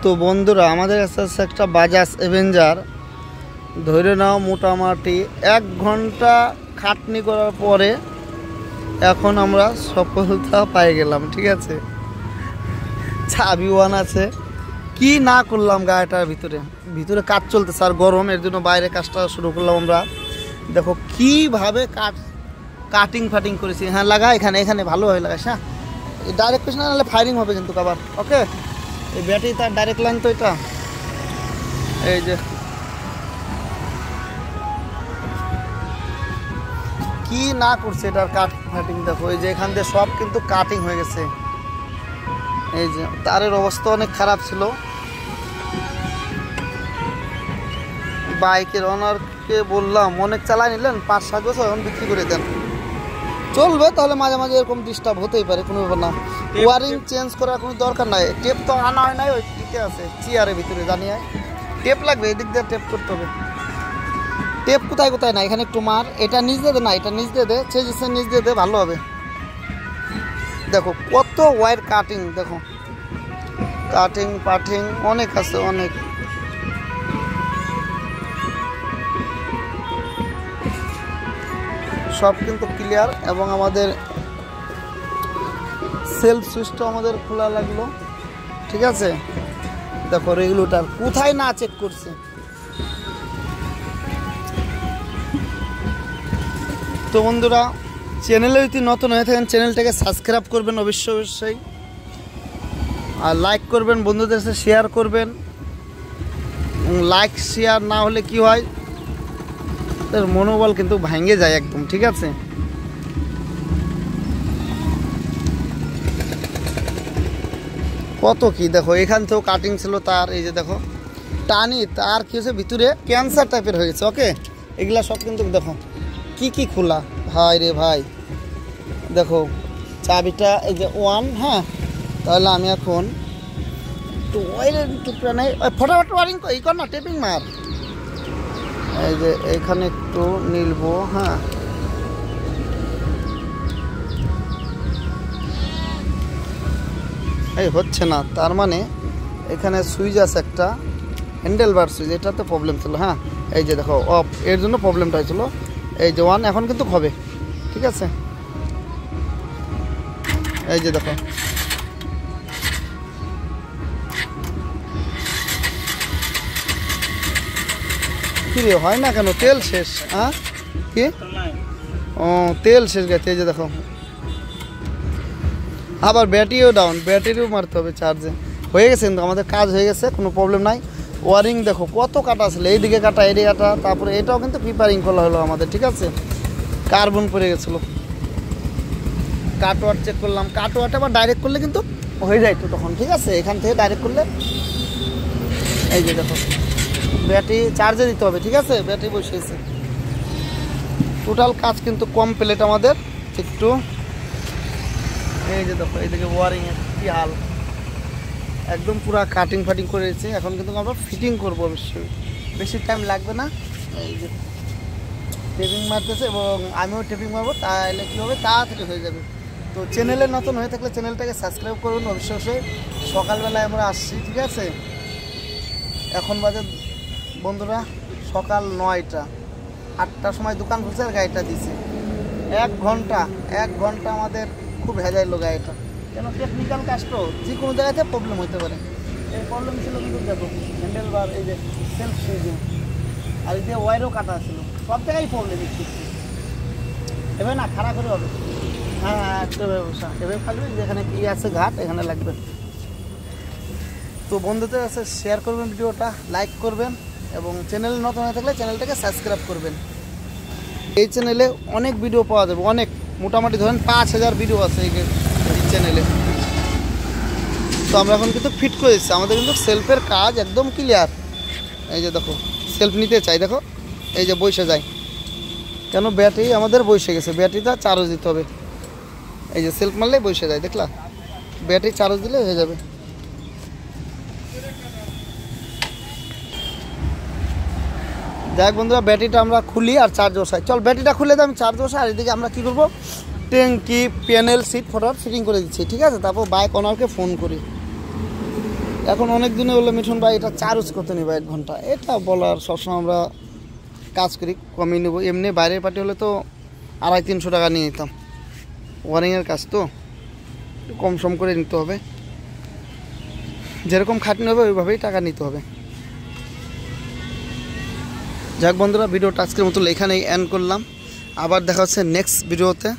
তো বন্ধুরা আমাদের কাছে আছে একটা বাজাজ অ্যাভেঞ্জার, ধরে নাও মোটামুটি 1 ঘন্টা খাটনি করার পরে এখন আমরা সফলতা পাই গেলাম। ঠিক আছে, চাবি ওয়ান আছে, কি না করলাম গাড়িটার ভিতরে কাজ চলতেছে আর গরম, এর জন্য বাইরে কাজটা শুরু করলাম আমরা। দেখো কিভাবে কাটিং ফাটিং করেছি। হ্যাঁ লাগা, এখানে এখানে ভালো হয় লাগাস। হ্যাঁ ডাইরেক্ট পেছনে নাহলে ফায়ারিং হবে কিন্তু আবার। ওকে, এই ব্যাটারি তার ডাইরেক্ট লাইন তো এটা। এই যে কি না করছে এটার কাটিং দেখো, এই যে এখান দিয়ে সব কিন্তু কাটিং হয়ে গেছে। এই যে তারের অবস্থা অনেক খারাপ ছিল। বাইকের ওনারকে বললাম অনেক চালাই নিলেন, 5-7 বছর এখন বিক্রি করে দেন, চলবে। তাহলে মাঝে মাঝে এরকম ডিস্টার্ব হতেই পারে, কোনো ব্যাপার না। ওয়ারিং চেঞ্জ করার কোনো দরকার নাই। টেপ তো আনা হয় নাই, ওই টিকে আছে চেয়ারের ভিতরে, জানিয়ে টেপ লাগবে, এদিক দিয়ে টেপ করতে হবে। টেপ কোথায় কোথায় না, এখানে একটু মার, এটা নিচ দিয়ে দে, না এটা নিচ দিয়ে দে, চেঞ্জেসের নিচ দিয়ে দে, ভালো হবে। দেখো কত ওয়্যার কাটিং, দেখো কাটিং পাটিং অনেক আছে, অনেক। সব কিন্তু ক্লিয়ার। এবং আমাদের সেলফ সুইচটা আমাদের খোলা লাগলো। ঠিক আছে, দেখো রেগুলেটর কোথায় না চেক করছে। তো বন্ধুরা চ্যানেলে যদি নতুন হয়ে থাকেন চ্যানেলটাকে সাবস্ক্রাইব করবেন অবশ্যই, আর লাইক করবেন, বন্ধুদের সাথে শেয়ার করবেন। লাইক শেয়ার না হলে কি হয়, তার মনোবল কিন্তু ভেঙে যায় একদম। ঠিক আছে, কত কি দেখো, এখান থেকেও কাটিং ছিল তার। এই যে দেখো টানি তার কি হয়েছে, ভিতরে ক্যান্সার টাইপের হয়ে গেছে। ওকে, এগুলা সব কিন্তু দেখো কি কি খোলা। ভাই রে ভাই, দেখো চাবিটা এই যে ওয়ান। হ্যাঁ, তাহলে আমি এখন একটু অয়েলের টুকরা নেই, ফটাফট ওয়ারিং ই কর না, টেপিং মার। এই যে এইখানে একটু নিলবো। হ্যাঁ, এই হচ্ছে না, তার মানে এখানে সুইচ আছে একটা, হ্যান্ডেল বার সুইচ, এটাতে প্রবলেম ছিল। হ্যাঁ, এই যে দেখো অফ, এর জন্য প্রবলেমটা হয়েছিল। এই যে ওয়ান, এখন কিন্তু হবে। ঠিক আছে, এই যে দেখো কি রে হয় না কেন, তেল শেষ। হ্যাঁ কি, ও তেল শেষ গেছে। এই যে দেখো আবার ব্যাটারিও ডাউন, ব্যাটারিও মারতে হবে চার্জে। হয়ে গেছে কিন্তু আমাদের কাজ হয়ে গেছে, কোনো প্রবলেম নাই। ওয়ারিং দেখো কত কাটা ছিল, এইদিকে কাটা এদিকে কাটা, তারপরে এটাও কিন্তু প্রিপারিং করা হলো আমাদের। ঠিক আছে, কার্বন পড়ে গেছিলো, কাটওয়ার চেক করলাম। কাটওয়ারটা আবার ডাইরেক্ট করলে কিন্তু হয়ে যায় তো তখন। ঠিক আছে, এখান থেকে ডাইরেক্ট করলে এই যে দেখো ব্যাটারি চার্জে দিতে হবে। ঠিক আছে, ব্যাটারি বসিয়েছে। টোটাল কাজ কিন্তু কমপ্লিট আমাদের। একটু এই যে দেখো এইদিকে ওয়ারিংয়ের কী হাল, একদম পুরো কাটিং ফাটিং করে দিয়েছে। এখন কিন্তু আমরা ফিটিং করবো, অবশ্যই বেশি টাইম লাগবে না। এই যে টেপিং মারতেছে এবং আমিও টেপিং মারবো, তাহলে কী হবে, তাড়াতাড়ি হয়ে যাবে। তো চ্যানেলে নতুন হয়ে থাকলে চ্যানেলটাকে সাবস্ক্রাইব করুন অবশ্যই। সকালবেলায় আমরা আসছি। ঠিক আছে, এখন বাজে বন্ধুরা সকাল 9টা, 8টার সময় দোকান খুলছে আর গাড়িটা দিছে। 1 ঘন্টা আমাদের খুব ভেজাইলো গাড়িটা, কেন টেকনিক্যাল কাজ তো, যে কোনো জায়গাতে প্রবলেম হতে পারে। এই প্রবলেম ছিল কিন্তু দেখো হ্যান্ডেল বার, এই যে সেলফ সুইচিং, আর এই যে ওয়ারও কাটা ছিল, সব জায়গায় প্রবলেম একটু। এবার না খারাপ করে হবে। হ্যাঁ হ্যাঁ, এভাবে খালি যেখানে কি আছে ঘাট, এখানে লাগবে। তো বন্ধুদের কাছে শেয়ার করবেন ভিডিওটা, লাইক করবেন এবং চ্যানেল নতুন হয়ে থাকলে চ্যানেলটাকে সাবস্ক্রাইব করবেন। এই চ্যানেলে অনেক ভিডিও পাওয়া যাবে, অনেক, মোটামুটি ধরেন 5000 ভিডিও আছে এই চ্যানেলে। তো আমরা এখন কিন্তু ফিট করে দিচ্ছি, আমাদের কিন্তু সেলফের কাজ একদম ক্লিয়ার। এই যে দেখো সেলফ নিতে চাই, দেখো এই যে বসে যায়, কেন ব্যাটারি আমাদের বসে গেছে, ব্যাটারিটা চার্জ দিতে হবে। এই যে সেলফ মারলেই বসে যায়, দেখলা, ব্যাটারি চার্জ দিলে হয়ে যাবে। যাই বন্ধুরা, ব্যাটারিটা আমরা খুলি আর চার্জ বসাই। চল ব্যাটারিটা খুলে তো আমি চার্জ বসাই, আর এদিকে আমরা কী করবো, ট্যাঙ্কি প্যানেল সিট ফটোর ফিটিং করে দিচ্ছি। ঠিক আছে, তারপর বাইক ওনারকে ফোন করি। এখন অনেক দিনে বললো মিঠুন ভাই এটা চার্জ কত নেবে 1 ঘন্টা, এটা বলার সবসময় আমরা কাজ করি কমিয়ে নেবো। এমনি বাইরের পার্টি হলে তো 250-300 টাকা নিয়ে নিতাম, ওয়ারিংয়ের কাজ তো কম সম করে নিতে হবে, যেরকম খাটনি হবে ওইভাবেই টাকা নিতে হবে। যাক বন্ধুরা, ভিডিওটা আজকের মতো এখানেই এন্ড করলাম, আবার দেখা হচ্ছে নেক্সট ভিডিওতে।